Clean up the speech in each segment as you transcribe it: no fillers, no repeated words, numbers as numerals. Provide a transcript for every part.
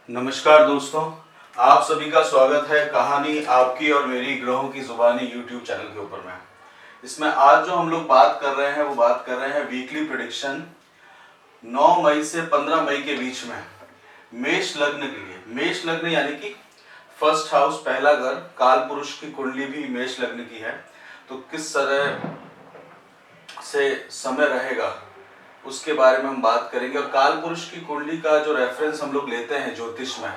नमस्कार दोस्तों, आप सभी का स्वागत है कहानी आपकी और मेरी ग्रहों की जुबानी यूट्यूब चैनल के ऊपर में। इसमें आज जो हम लोग बात कर रहे हैं वो बात कर रहे हैं वीकली प्रेडिक्शन 9 मई से 15 मई के बीच में मेष लग्न के लिए। मेष लग्न यानी कि फर्स्ट हाउस, पहला घर, काल पुरुष की कुंडली भी मेष लग्न की है। तो किस तरह से समय रहेगा उसके बारे में हम बात करेंगे। और काल पुरुष की कुंडली का जो रेफरेंस हम लोग लेते हैं ज्योतिष में,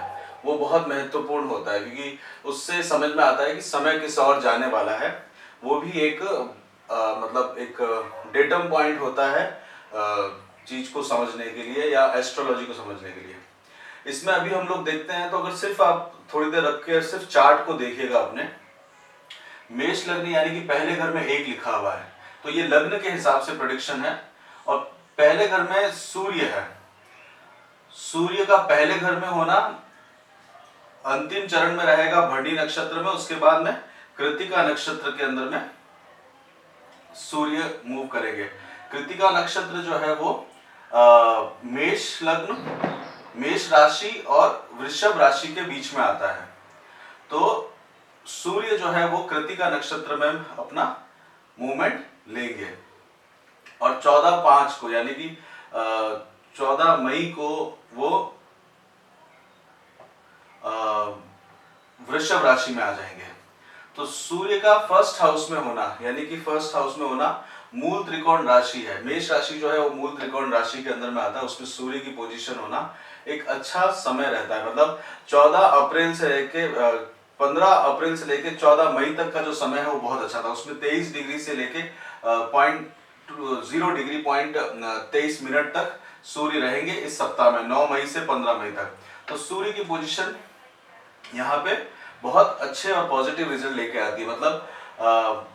वो बहुत महत्वपूर्ण होता है, क्योंकि उससे समझ में आता है कि समय किस ओर जाने वाला है। वो भी एक मतलब एक डेटम पॉइंट होता है चीज को समझने के लिए या एस्ट्रोलॉजी को समझने के लिए। इसमें अभी हम लोग देखते हैं, तो अगर सिर्फ आप थोड़ी देर रख के सिर्फ चार्ट को देखिएगा अपने, मेष लग्न यानी कि पहले घर में 1 लिखा हुआ है, तो ये लग्न के हिसाब से प्रेडिक्शन है। और पहले घर में सूर्य है। सूर्य का पहले घर में होना अंतिम चरण में रहेगा भरणी नक्षत्र में, उसके बाद में कृत्तिका नक्षत्र के अंदर में सूर्य मूव करेंगे। कृत्तिका नक्षत्र जो है वो मेष लग्न, मेष राशि और वृषभ राशि के बीच में आता है। तो सूर्य जो है वो कृत्तिका नक्षत्र में अपना मूवमेंट लेंगे और 14/5 को यानी कि 14 मई को वो वृषभ राशि में आ जाएंगे। तो सूर्य का फर्स्ट हाउस में होना यानी कि फर्स्ट हाउस में होना मूल त्रिकोण राशि है। मेष राशि जो है वो मूल त्रिकोण राशि के अंदर में आता है, उसमें सूर्य की पोजीशन होना एक अच्छा समय रहता है। मतलब 14 अप्रैल से लेके 15 अप्रैल से लेके 14 मई तक का जो समय है वो बहुत अच्छा था। उसमें 23 डिग्री से लेके 0 डिग्री 23 मिनट तक सूर्य रहेंगे इस सप्ताह में, 9 मई से 15 मई तक। तो सूर्य की पोजीशन यहाँ पे बहुत अच्छे और पॉजिटिव रिजल्ट लेके आती है। मतलब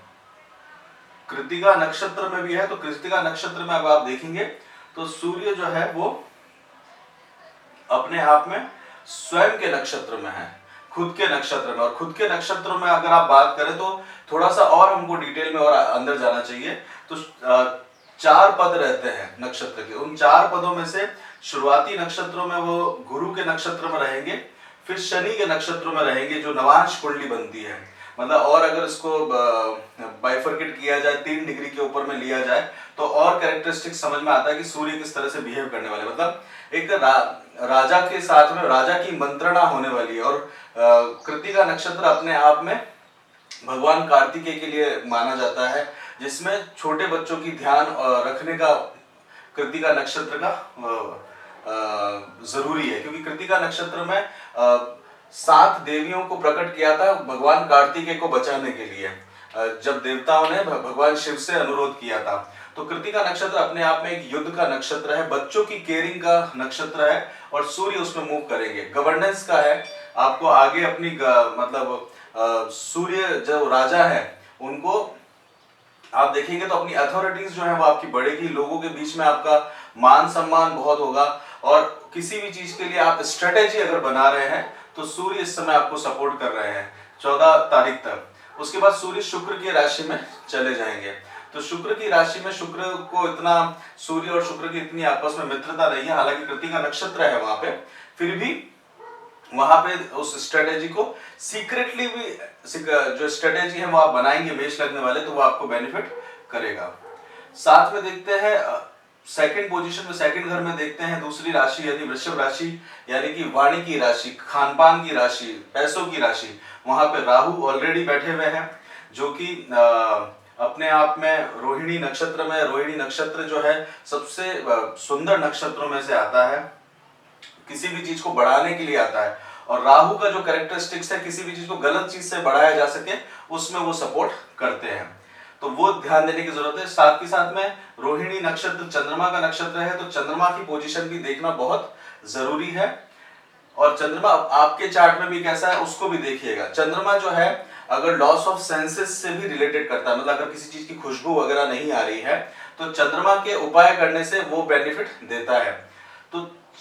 कृत्तिका नक्षत्र में भी है, तो कृत्तिका नक्षत्र में अगर आप देखेंगे तो सूर्य जो है वो अपने आप में स्वयं के नक्षत्र में है, खुद के नक्षत्र में। और खुद के नक्षत्र में अगर आप बात करें तो थोड़ा सा और हमको डिटेल में और अंदर जाना चाहिए। तो 4 पद रहते हैं नक्षत्र के। उन 4 पदों में से शुरुआती नक्षत्रों में वो गुरु के नक्षत्र में रहेंगे, फिर शनि के नक्षत्र में रहेंगे जो नवांश कुंडली बनती है। मतलब और अगर इसको बाइफरकेट किया जाए, 3 डिग्री के ऊपर में लिया जाए, तो और कैरेक्टरिस्टिक समझ में आता है कि सूर्य किस तरह से बिहेव करने वाले। मतलब एक राजा के साथ में राजा की मंत्रणा होने वाली है। और कृत्तिका नक्षत्र अपने आप में भगवान कार्तिकेय के लिए माना जाता है, जिसमें छोटे बच्चों की ध्यान रखने का कृत्तिका नक्षत्र का जरूरी है। क्योंकि कृत्तिका नक्षत्र में 7 देवियों को प्रकट किया था भगवान कार्तिकेय को बचाने के लिए, जब देवताओं ने भगवान शिव से अनुरोध किया था। तो कृत्तिका नक्षत्र अपने आप में एक युद्ध का नक्षत्र है, बच्चों की केयरिंग का नक्षत्र है, और सूर्य उसमें मूव करेंगे, गवर्नेंस का है। आपको आगे अपनी मतलब सूर्य जो राजा है उनको आप देखेंगे तो अपनी अथॉरिटीज जो है वो आपकी बढ़ेगी, लोगों के बीच में आपका मान सम्मान बहुत होगा। और किसी भी चीज के लिए आप स्ट्रेटेजी अगर बना रहे हैं तो सूर्य इस समय आपको सपोर्ट कर रहे हैं 14 तारीख तक। उसके बाद सूर्य शुक्र की राशि में चले जाएंगे। तो शुक्र की राशि में शुक्र को इतना, सूर्य और शुक्र की इतनी आपस में मित्रता नहीं है, हालांकि कृत्तिका नक्षत्र है वहां पे, फिर भी वहां पे उस स्ट्रेटेजी को सीक्रेटली भी जो स्ट्रेटेजी है वो आप बनाएंगे मेष लग्न वाले, तो वो आपको बेनिफिट करेगा। साथ में देखते हैं सेकंड पोजीशन में, सेकंड घर में देखते हैं दूसरी राशि यानी वृषभ राशि, यानी कि वाणी की राशि, खानपान की राशि, पैसों की राशि। वहां पे राहु ऑलरेडी बैठे हुए हैं, जो कि अपने आप में रोहिणी नक्षत्र में, रोहिणी नक्षत्र जो है सबसे सुंदर नक्षत्रों में से आता है, किसी भी चीज को बढ़ाने के लिए आता है। और राहु का जो कैरेक्टरिस्टिक्स है, किसी भी चीज को गलत चीज से बढ़ाया जा सके उसमें वो सपोर्ट करते हैं, तो वो ध्यान देने की जरूरत है। साथ ही साथ में रोहिणी नक्षत्र चंद्रमा का नक्षत्र है, तो चंद्रमा की पोजीशन भी देखना बहुत जरूरी है। और चंद्रमा आपके चार्ट में भी कैसा है उसको भी देखिएगा। चंद्रमा जो है अगर लॉस ऑफ सेंसेस से भी रिलेटेड करता है, मतलब अगर किसी चीज की खुशबू वगैरह नहीं आ रही है तो चंद्रमा के उपाय करने से वो बेनिफिट देता है। तो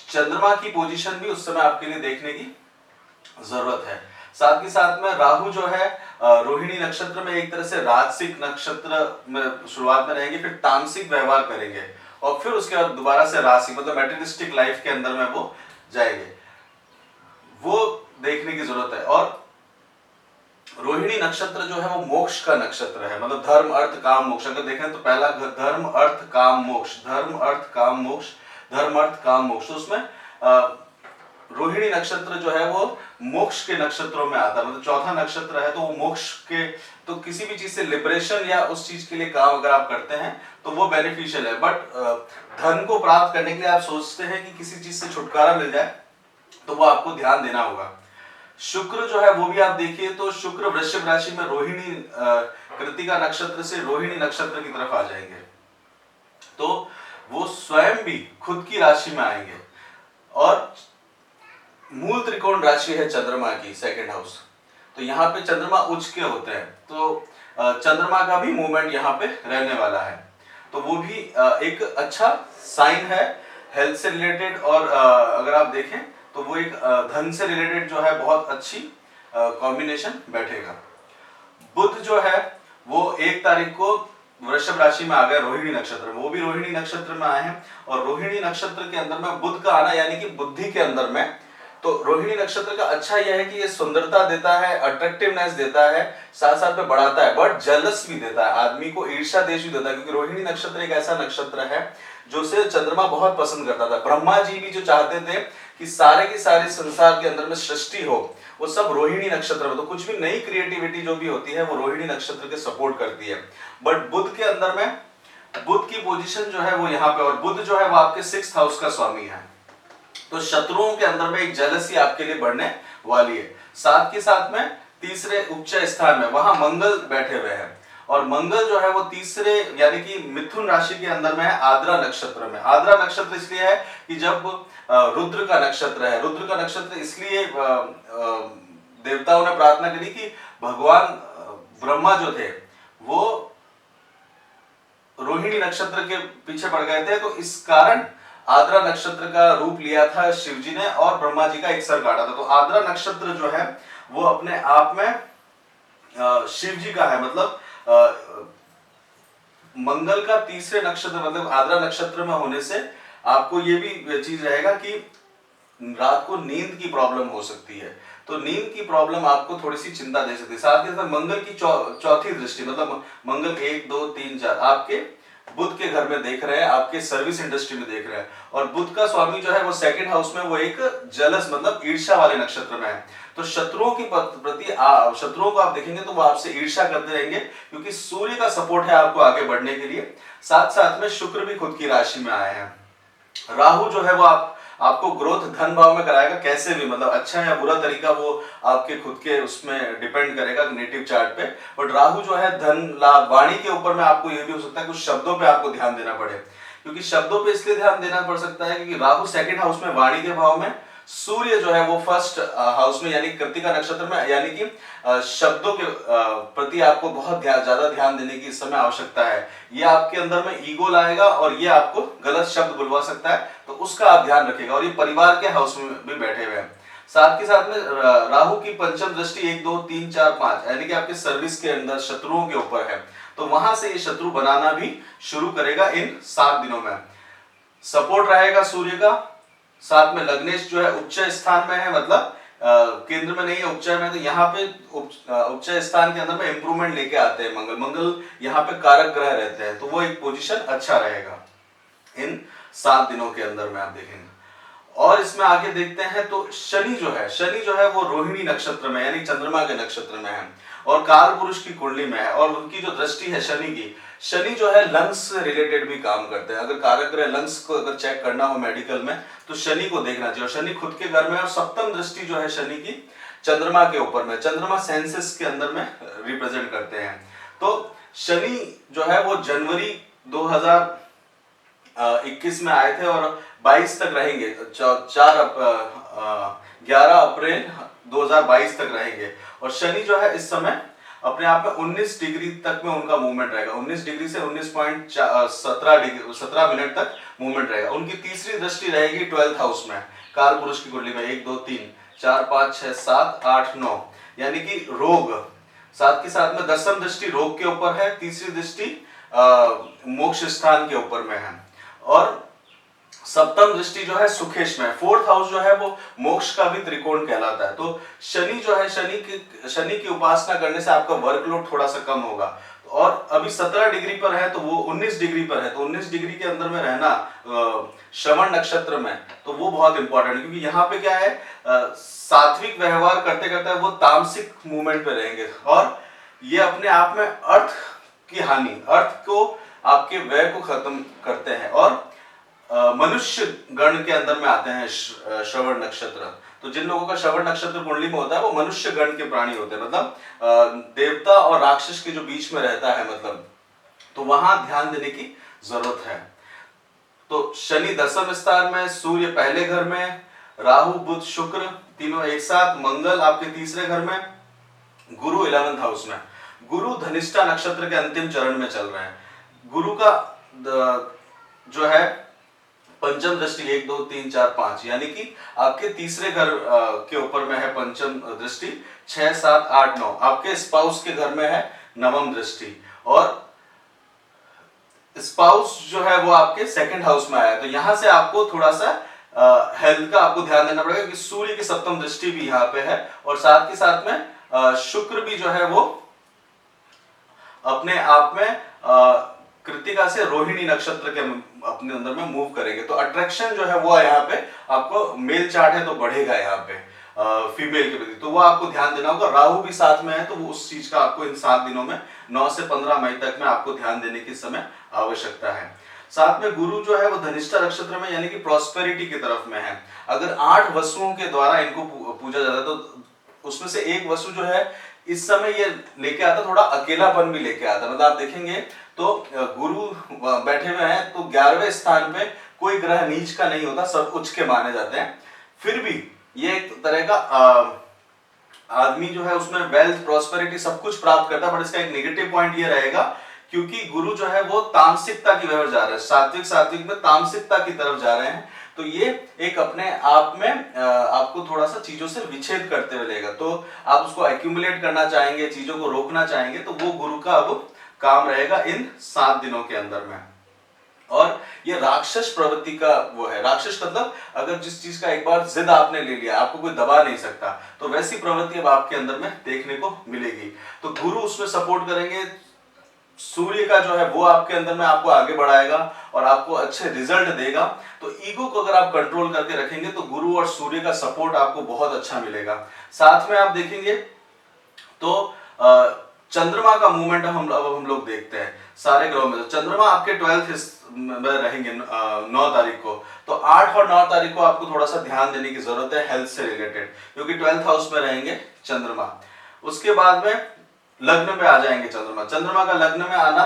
चंद्रमा की पोजीशन भी उस समय आपके लिए देखने की जरूरत है। साथ ही साथ में राहु जो है रोहिणी नक्षत्र में एक तरह से राजसिक नक्षत्र में शुरुआत में रहेंगे, फिर तामसिक व्यवहार करेंगे, और फिर उसके बाद दोबारा से राशि मतलब मेटेरियलिस्टिक लाइफ के अंदर में वो जाएंगे। वो देखने की जरूरत है। और रोहिणी नक्षत्र जो है वो मोक्ष का नक्षत्र है, मतलब धर्म अर्थ काम मोक्ष। अगर देखें तो पहला धर्म अर्थ काम मोक्ष, धर्म अर्थ काम मोक्ष, धर्म अर्थ काम मोक्ष। तो उसमें रोहिणी नक्षत्र जो है वो मोक्ष के नक्षत्रों में आता है, मतलब चौथा नक्षत्र है, तो वो मोक्ष के, तो किसी भी चीज से लिबरेशन या उस चीज के लिए काम अगर आप करते हैं तो वो बेनिफिशियल है। बट धन को प्राप्त करने के लिए आप सोचते हैं कि किसी चीज से छुटकारा मिल जाए, तो वो आपको ध्यान देना होगा। शुक्र जो है वो भी आप देखिए तो शुक्र वृश्चिक राशि में रोहिणी कृतिका नक्षत्र से रोहिणी नक्षत्र की तरफ आ जाएंगे, तो वो स्वयं भी खुद की राशि में आएंगे। और मूल त्रिकोण राशि है चंद्रमा की, सेकंड हाउस, तो यहाँ पे चंद्रमा उच्च के होते हैं, तो चंद्रमा का भी मूवमेंट यहाँ पे रहने वाला है, तो वो भी एक अच्छा साइन है हेल्थ से रिलेटेड। और अगर आप देखें तो वो एक धन से रिलेटेड जो है बहुत अच्छी कॉम्बिनेशन बैठेगा। बुध जो है वो 1 तारीख को वृषभ राशि में आ गए रोहिणी नक्षत्र में, वो भी रोहिणी नक्षत्र में आए हैं। और रोहिणी नक्षत्र के अंदर में बुध का आना यानी कि बुद्धि के अंदर में, तो रोहिणी नक्षत्र का अच्छा यह है कि ये सुंदरता देता है, अट्रैक्टिवनेस देता है, साथ साथ में बढ़ाता है, बट जेलस भी देता है, आदमी को ईर्ष्या देश भी देता है, क्योंकि रोहिणी नक्षत्र एक ऐसा नक्षत्र है जो से चंद्रमा बहुत पसंद करता था। ब्रह्मा जी भी जो चाहते थे कि सारे की सारी संसार के अंदर में सृष्टि हो, वो सब रोहिणी नक्षत्र में, तो कुछ भी नई क्रिएटिविटी जो भी होती है वो रोहिणी नक्षत्र के सपोर्ट करती है। बट बुध के अंदर में, बुध की पोजीशन जो है वो यहाँ पे, और बुध जो है वो आपके 6th हाउस का स्वामी है, तो शत्रुओं के अंदर में एक जेलसी आपके लिए बढ़ने वाली है। साथ के साथ में तीसरे उच्च स्थान में वहां मंगल बैठे हुए हैं, और मंगल जो है वो तीसरे यानी कि मिथुन राशि के अंदर में है, आद्रा नक्षत्र में। आद्रा नक्षत्र इसलिए है कि जब रुद्र का नक्षत्र है, रुद्र का नक्षत्र इसलिए देवताओं ने प्रार्थना करी कि भगवान ब्रह्मा जो थे वो रोहिणी नक्षत्र के पीछे पड़ गए थे, तो इस कारण आद्रा नक्षत्र का रूप लिया था शिव जी ने और ब्रह्मा जी का एक सर काटा था। तो आद्रा नक्षत्र जो है वो अपने आप में शिव जी का है, मतलब मंगल का तीसरे नक्षत्र, मतलब आद्रा नक्षत्र में होने से आपको ये भी चीज रहेगा कि रात को नींद की प्रॉब्लम हो सकती है, तो नींद की प्रॉब्लम आपको थोड़ी सी चिंता दे सकती है। साथ ही साथ मंगल की चौथी दृष्टि, मतलब मंगल 1 2 3 4 आपके बुध के घर में देख रहे हैं, आपके सर्विस इंडस्ट्री में देख रहे हैं, और बुध का स्वामी जो है वो 2nd हाउस में, वो एक जलस मतलब ईर्ष्या वाले नक्षत्र में है। तो शत्रुओं की प्रति शत्रुओं को आप देखेंगे तो वो आपसे ईर्ष्या करते रहेंगे, क्योंकि सूर्य का सपोर्ट है आपको आगे बढ़ने के लिए। साथ साथ में शुक्र भी खुद की राशि में आए हैं। राहु जो है वो आपको ग्रोथ धन भाव में कराएगा, कैसे भी, मतलब अच्छा या बुरा तरीका वो आपके खुद के उसमें डिपेंड करेगा नेटिव चार्ट पे। बट राहु जो है धन लाभ वाणी के ऊपर में, आपको ये भी हो सकता है कुछ शब्दों पे आपको ध्यान देना पड़े, क्योंकि शब्दों पे इसलिए ध्यान देना पड़ सकता है क्योंकि राहु 2nd हाउस में वाणी के भाव में, सूर्य जो है वो 1st हाउस में यानी कृतिका नक्षत्र में, यानी कि शब्दों के प्रति आपको बहुत ज्यादा ध्यान देने की इस समय आवश्यकता है। ये आपके अंदर में ईगो लाएगा और ये आपको गलत शब्द बुलवा सकता है, तो उसका आप ध्यान रखिएगा। और ये परिवार के हाउस में भी बैठे हुए हैं। साथ के साथ में राहु की पंचम दृष्टि 1 2 3 4 5 यानी कि आपके सर्विस के अंदर शत्रुओं के ऊपर है, तो वहां से ये शत्रु बनाना भी शुरू करेगा इन 7 दिनों में। सपोर्ट रहेगा सूर्य का, साथ में लग्नेश जो है उच्च स्थान में है, मतलब केंद्र में नहीं है, उच्च में, तो यहाँ पे उच्च स्थान के अंदर में इंप्रूवमेंट लेके आते हैं मंगल यहाँ पे कारक ग्रह रहते हैं, तो वो एक पोजीशन अच्छा रहेगा इन 7 दिनों के अंदर में, आप देखेंगे। और इसमें आगे देखते हैं तो शनि जो है वो रोहिणी नक्षत्र में यानी चंद्रमा के नक्षत्र में है, और काल पुरुष की कुंडली में है, और उनकी जो दृष्टि है शनि जो है लंग्स से रिलेटेड भी काम करते हैं। अगर कारक ग्रह लंग्स को अगर चेक करना हो मेडिकल में तो शनि को देखना चाहिए, और शनि खुद के घर में, और सप्तम दृष्टि जो है शनि की चंद्रमा के ऊपर में, चंद्रमा सेंसेस के अंदर में रिप्रेजेंट करते हैं। तो शनि जो है वो जनवरी 2021 में आए थे और 22 तक रहेंगे, 11 अप्रैल 2022 तक रहेंगे। और शनि जो है इस समय अपने आप में 19 डिग्री तक में उनका मूवमेंट रहेगा, 19 डिग्री से 19.17 मिनट तक मूवमेंट रहेगा। उनकी तीसरी दृष्टि रहेगी 12th हाउस में, काल पुरुष की कुंडली में, 1 2 3 4 5 6 7 8 9 यानी कि रोग। साथ के साथ में 10वीं दृष्टि रोग के ऊपर है, तीसरी दृष्टि मोक्ष स्थान के ऊपर में है। और सप्तम दृष्टि जो है सुखेश में, फोर्थ हाउस जो है वो मोक्ष का भी त्रिकोण कहलाता है। तो शनि जो है, शनि की उपासना करने से आपका वर्कलोड थोड़ा सा कम होगा। और अभी 17 डिग्री पर है, तो वो 19 डिग्री पर है, तो 19 डिग्री के अंदर में रहना श्रवण नक्षत्र में, तो वो बहुत इंपॉर्टेंट है, क्योंकि यहाँ पे क्या है, सात्विक व्यवहार करते करते वो तामसिक मूवमेंट पे रहेंगे, और ये अपने आप में अर्थ की हानि, अर्थ को, आपके व्यय को खत्म करते हैं, और मनुष्य गण के अंदर में आते हैं श्रवण नक्षत्र। तो जिन लोगों का श्रवण नक्षत्र कुंडली में होता है वो मनुष्य गण के प्राणी होते हैं, मतलब देवता और राक्षस के जो बीच में रहता है, मतलब, तो वहां ध्यान देने की जरूरत है। तो शनि दसम स्थान में, सूर्य पहले घर में, राहु बुध शुक्र तीनों एक साथ, मंगल आपके तीसरे घर में, गुरु 11th हाउस में। गुरु धनिष्ठा नक्षत्र के अंतिम चरण में चल रहे हैं। गुरु का जो है पंचम दृष्टि 1 2 3 4 5, यानी कि आपके तीसरे घर के ऊपर में है पंचम दृष्टि, 6 7 8 9 आपके स्पाउस के घर में है नवम दृष्टि, और स्पाउस जो है वो आपके सेकंड हाउस में आया है। तो यहां से आपको थोड़ा सा हेल्थ का आपको ध्यान देना पड़ेगा कि सूर्य की सप्तम दृष्टि भी यहाँ पे है, और साथ के साथ में शुक्र भी जो है वो अपने आप में कृतिका से रोहिणी नक्षत्र के अपने अंदर में मूव करेंगे। तो अट्रैक्शन जो है वो यहाँ पे आपको, मेल चार्ट है तो बढ़ेगा यहाँ पे फीमेल के प्रति, तो वो आपको ध्यान देना होगा। राहु भी साथ में है, तो वो उस चीज का आपको इन 7 दिनों में 9 से 15 मई तक में आपको ध्यान देने की समय आवश्यकता है। साथ में गुरु जो है वो धनिष्ठा नक्षत्र में, यानी कि प्रॉस्पेरिटी की तरफ में है। अगर 8 वसुओं के द्वारा इनको पूजा जाता है, तो उसमें से एक वसु जो है इस समय ये लेके आता, थोड़ा अकेलापन भी लेके आता, मतलब आप देखेंगे तो गुरु बैठे हुए हैं, तो 11वें स्थान पे कोई ग्रह नीच का नहीं होता, सब उच्च के माने जाते हैं। फिर भी ये एक तरह का आदमी जो है उसमें वेल्थ प्रॉस्पेरिटी सब कुछ प्राप्त करता है, बट इसका एक नेगेटिव पॉइंट ये रहेगा, क्योंकि गुरु जो है वो तामसिकता की तरफ जा रहे हैं, सात्विक में तामसिकता की तरफ जा रहे हैं। तो ये एक अपने आप में आपको थोड़ा सा चीजों से विच्छेद करते हुए लेगा। तो आप उसको एक्यूमुलेट करना चाहेंगे, चीजों को रोकना चाहेंगे, तो वो गुरु का अब काम रहेगा इन 7 दिनों के अंदर में। और ये राक्षस प्रवृत्ति का वो है, राक्षस मतलब अगर जिस चीज का एक बार जिद आपने ले लिया, आपको कोई दबा नहीं सकता, तो वैसी प्रवृत्ति अब आपके अंदर में देखने को मिलेगी। तो गुरु उसमें सपोर्ट करेंगे, सूर्य का जो है वो आपके अंदर में आपको आगे बढ़ाएगा और आपको अच्छे रिजल्ट देगा। तो ईगो को अगर आप कंट्रोल करके रखेंगे तो गुरु और सूर्य का सपोर्ट आपको बहुत अच्छा मिलेगा। साथ में आप देखेंगे तो चंद्रमा का मूवमेंट हम लोग देखते हैं सारे ग्रहों में। तो चंद्रमा आपके 12th में रहेंगे 9 तारीख को, तो 8 और 9 तारीख को आपको थोड़ा सा ध्यान देने की जरूरत है हेल्थ से रिलेटेड, क्योंकि 12th हाउस में रहेंगे चंद्रमा। उसके बाद में लग्न में आ जाएंगे चंद्रमा का लग्न में आना,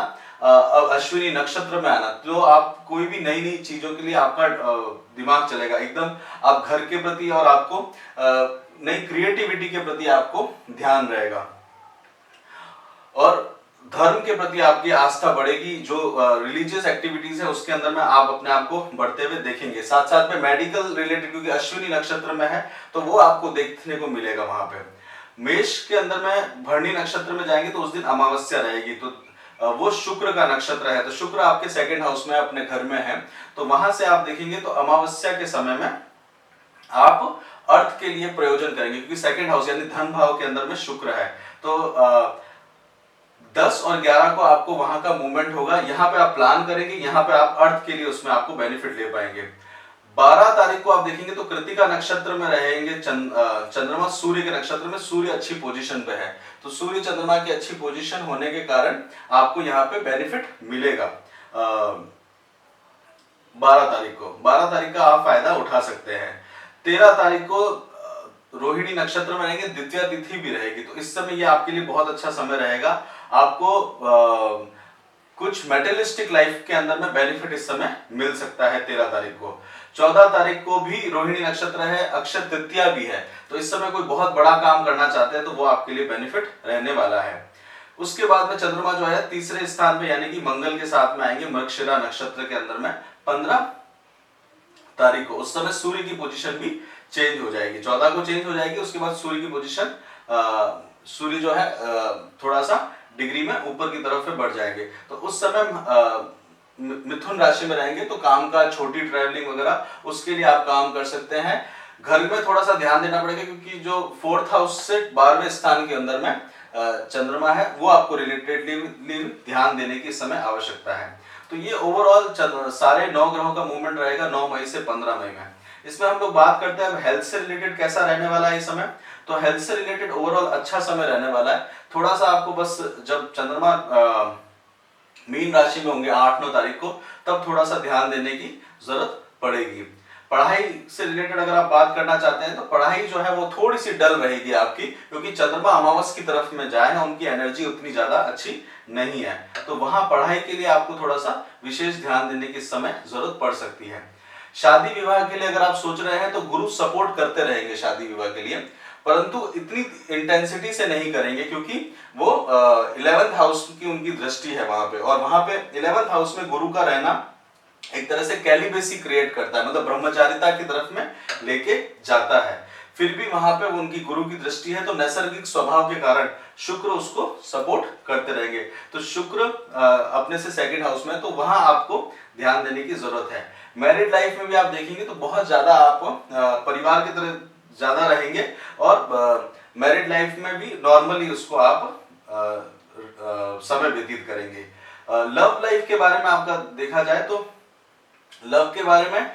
अश्विनी नक्षत्र में आना, तो आप कोई भी नई नई चीजों के लिए आपका दिमाग चलेगा एकदम, आप घर के प्रति और आपको नई क्रिएटिविटी के प्रति आपको ध्यान रहेगा, और धर्म के प्रति आपकी आस्था बढ़ेगी। जो रिलीजियस एक्टिविटीज है उसके अंदर में आप अपने आप को बढ़ते हुए देखेंगे। साथ साथ में मेडिकल रिलेटेड, क्योंकि अश्विनी नक्षत्र में है, तो वो आपको देखने को मिलेगा वहां पे। मेष के अंदर में भरणी नक्षत्र में जाएंगे तो उस दिन अमावस्या रहेगी, तो वो शुक्र का नक्षत्र है, तो शुक्र आपके 2nd हाउस में अपने घर में है, तो वहां से आप देखेंगे तो अमावस्या के समय में आप अर्थ के लिए प्रयोजन करेंगे, क्योंकि 2nd हाउस यानी धन भाव के अंदर में शुक्र है। तो 10 और 11 को आपको वहां का मूवमेंट होगा, यहाँ पे आप प्लान करेंगे, यहाँ पे आप अर्थ के लिए उसमें आपको बेनिफिट ले पाएंगे। 12 तारीख को आप देखेंगे तो कृतिका नक्षत्र में रहेंगे चंद्रमा, सूर्य के नक्षत्र में, सूर्य अच्छी पोजीशन पे है, तो सूर्य चंद्रमा की अच्छी पोजीशन होने के कारण आपको यहाँ पे बेनिफिट मिलेगा। 12 तारीख का आप फायदा उठा सकते हैं। 13 तारीख को रोहिणी नक्षत्र में रहेंगे, द्वितीय तिथि भी रहेगी, तो इस समय ये आपके लिए बहुत अच्छा समय रहेगा। आपको कुछ मेटेरियलिस्टिक लाइफ के अंदर में बेनिफिट इस समय मिल सकता है 13 तारीख को। 14 तारीख को भी रोहिणी नक्षत्र है, अक्षय तृतीया भी है, तो इस समय कोई बहुत बड़ा काम करना चाहते हैं तो वो आपके लिए बेनिफिट रहने वाला है। उसके बाद में चंद्रमा जो है तीसरे स्थान पे यानी कि मंगल के साथ में आएंगे मृगशिरा नक्षत्र के अंदर में 15 तारीख को। उस समय सूर्य की पोजीशन भी चेंज हो जाएगी, 14 को चेंज हो जाएगी। उसके बाद सूर्य की पोजीशन, सूर्य जो है थोड़ा सा डिग्री में ऊपर की तरफ से बढ़ जाएंगे, तो उस समय मिथुन राशि में रहेंगे तो काम का छोटी ट्रैवलिंग वगैरह उसके लिए आप काम कर सकते हैं। घर में थोड़ा सा ध्यान देना पड़ेगा क्योंकि जो 4th हाउस से 12वें स्थान के अंदर में चंद्रमा है वो आपको रिलेटेडली ध्यान देने की समय आवश्यकता है। तो ये ओवरऑल सारे 9 ग्रहों का मूवमेंट रहेगा 9 मई से 15 मई में। इसमें हम लोग बात करते हैं हेल्थ से रिलेटेड कैसा रहने वाला है इस समय। तो हेल्थ से रिलेटेड ओवरऑल अच्छा समय रहने वाला है। थोड़ा सा आपको बस जब चंद्रमा मीन राशि में होंगे 8-9 तारीख को तब थोड़ा सा ध्यान देने की जरूरत पड़ेगी। पढ़ाई से रिलेटेड अगर आप बात करना चाहते हैं तो पढ़ाई जो है वो थोड़ी सी डल रहेगी आपकी, क्योंकि चंद्रमा अमावस की तरफ में जाए हैं, उनकी एनर्जी उतनी ज्यादा अच्छी नहीं है। तो वहां पढ़ाई के लिए आपको थोड़ा सा विशेष ध्यान देने की समय जरूरत पड़ सकती है। शादी विवाह के लिए अगर आप सोच रहे हैं तो गुरु सपोर्ट करते रहेंगे शादी विवाह के लिए, परंतु इतनी इंटेंसिटी से नहीं करेंगे क्योंकि वो 11th हाउस की उनकी दृष्टि है वहां पे, और वहां पे 11th हाउस में गुरु का रहना एक तरह से कैलिबेसी क्रिएट करता है, मतलब ब्रह्मचारिता की तरफ में लेके जाता है। फिर भी वहां पे उनकी गुरु की दृष्टि है तो नैसर्गिक स्वभाव के कारण शुक्र उसको सपोर्ट करते रहेंगे। तो शुक्र अपने से 2nd हाउस में, तो वहां आपको ध्यान देने की जरूरत है। मैरिड लाइफ में भी आप देखेंगे तो बहुत ज्यादा आप परिवार की तरह ज्यादा रहेंगे, और मैरिड लाइफ में भी नॉर्मली उसको आप समय व्यतीत करेंगे। लव लाइफ के बारे में आपका देखा जाए तो लव के बारे में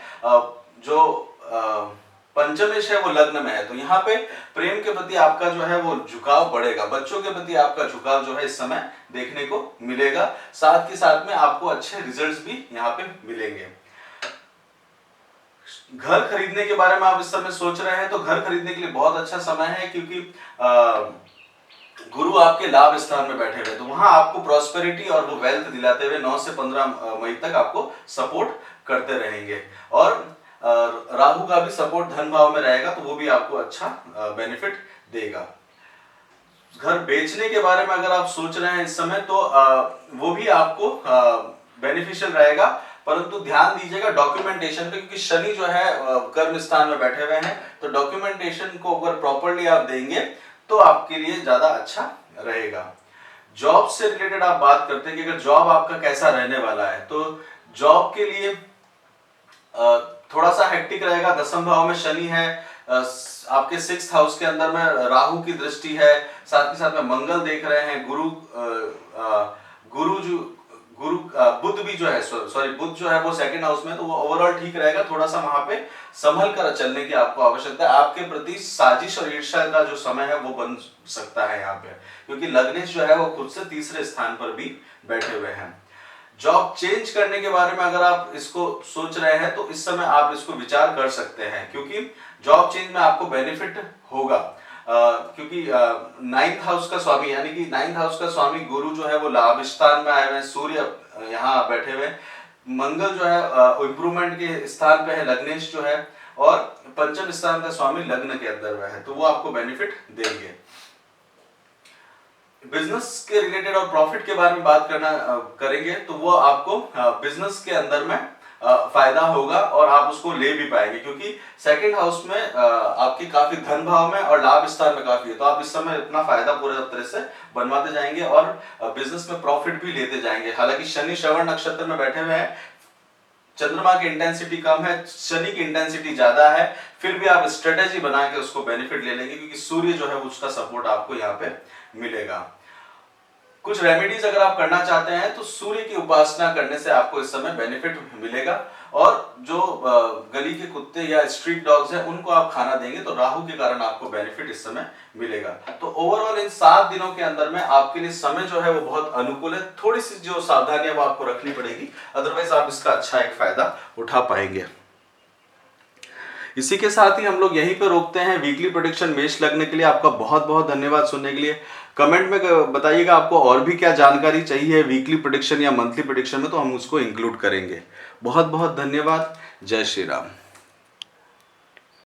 जो पंचमेश है वो लग्न में है, तो यहाँ पे प्रेम के प्रति आपका जो है वो झुकाव बढ़ेगा। बच्चों के प्रति आपका झुकाव जो है इस समय देखने को मिलेगा। साथ के साथ में आपको अच्छे रिजल्ट्स भी यहाँ पे मिलेंगे। घर खरीदने के बारे में आप इस समय सोच रहे हैं तो घर खरीदने के लिए बहुत अच्छा समय है, क्योंकि गुरु आपके लाभ स्थान में बैठे हुए, तो वहां आपको प्रॉस्पेरिटी और वो वेल्थ दिलाते हुए 9 से 15 मई तक आपको सपोर्ट करते रहेंगे। और राहु का भी सपोर्ट धन भाव में रहेगा तो वो भी आपको अच्छा बेनिफिट देगा। घर बेचने के बारे में अगर आप सोच रहे हैं इस समय तो वो भी आपको बेनिफिशियल रहेगा, परंतु ध्यान दीजिएगा डॉक्यूमेंटेशन पे, क्योंकि शनि जो है कर्म स्थान में बैठे हुए हैं, तो डॉक्यूमेंटेशन को अगर प्रॉपर्ली आप देंगे तो आपके लिए ज्यादा अच्छा रहेगा। जॉब से रिलेटेड आप बात करते हैं कि अगर जॉब आपका कैसा रहने वाला है, तो जॉब के लिए थोड़ा सा हेक्टिक रहेगा। 10वें भाव में शनि है, आपके 6th हाउस के अंदर में राहु की दृष्टि है, साथ ही साथ में मंगल देख रहे हैं, बुध भी जो है बुध जो है वो 2nd हाउस में, तो वो ओवरऑल ठीक रहेगा। थोड़ा सा वहां पे संभल कर चलने की आपको आवश्यकता है। आपके प्रति साजिश और ईर्ष्या का जो समय है वो बन सकता है यहाँ पे, क्योंकि लग्नेश जो है वो खुद से 3रे स्थान पर भी बैठे हुए हैं। जॉब चेंज करने के बारे में अगर आप इसको सोच रहे हैं तो इस समय आप इसको विचार कर सकते हैं, क्योंकि जॉब चेंज में आपको बेनिफिट होगा। क्योंकि 9th हाउस का स्वामी यानी कि 9th हाउस का स्वामी गुरु जो है वो लाभ स्थान में आए हुए हैं, सूर्य यहाँ बैठे हुए, मंगल जो है इंप्रूवमेंट के स्थान पे है, लग्नेश जो है, और पंचम स्थान का स्वामी लग्न के अंदर में है, तो वो आपको बेनिफिट देंगे। बिजनेस के रिलेटेड और प्रॉफिट के बारे में बात करेंगे तो वो आपको बिजनेस के अंदर में फायदा होगा और आप उसको ले भी पाएंगे, क्योंकि 2nd हाउस में आपकी काफी धन भाव में और लाभ स्थान में काफी है, तो आप इस समय इतना फायदा पूरे तरह से बनवाते जाएंगे और बिजनेस में प्रॉफिट भी लेते जाएंगे। हालांकि शनि श्रवण नक्षत्र में बैठे हुए हैं, चंद्रमा की इंटेंसिटी कम है, शनि की इंटेंसिटी ज्यादा है, फिर भी आप स्ट्रेटेजी बना के उसको बेनिफिट ले लेंगे, क्योंकि सूर्य जो है उसका सपोर्ट आपको यहाँ पे मिलेगा। कुछ रेमेडीज अगर आप करना चाहते हैं तो सूर्य की उपासना करने से आपको इस समय बेनिफिट मिलेगा, और जो गली के कुत्ते या स्ट्रीट डॉग्स हैं उनको आप खाना देंगे तो राहु के कारण आपको बेनिफिट इस समय मिलेगा। तो ओवरऑल इन 7 दिनों के अंदर में आपके लिए समय जो है वो बहुत अनुकूल है। थोड़ी सी जो सावधानियां वो आपको रखनी पड़ेगी, अदरवाइज आप इसका अच्छा एक फायदा उठा पाएंगे। इसी के साथ ही हम लोग यहीं पर रोकते हैं वीकली प्रेडिक्शन मेष लग्न के लिए। आपका बहुत बहुत धन्यवाद सुनने के लिए। कमेंट में बताइएगा आपको और भी क्या जानकारी चाहिए वीकली प्रेडिक्शन या मंथली प्रेडिक्शन में, तो हम उसको इंक्लूड करेंगे। बहुत बहुत धन्यवाद। जय श्री राम।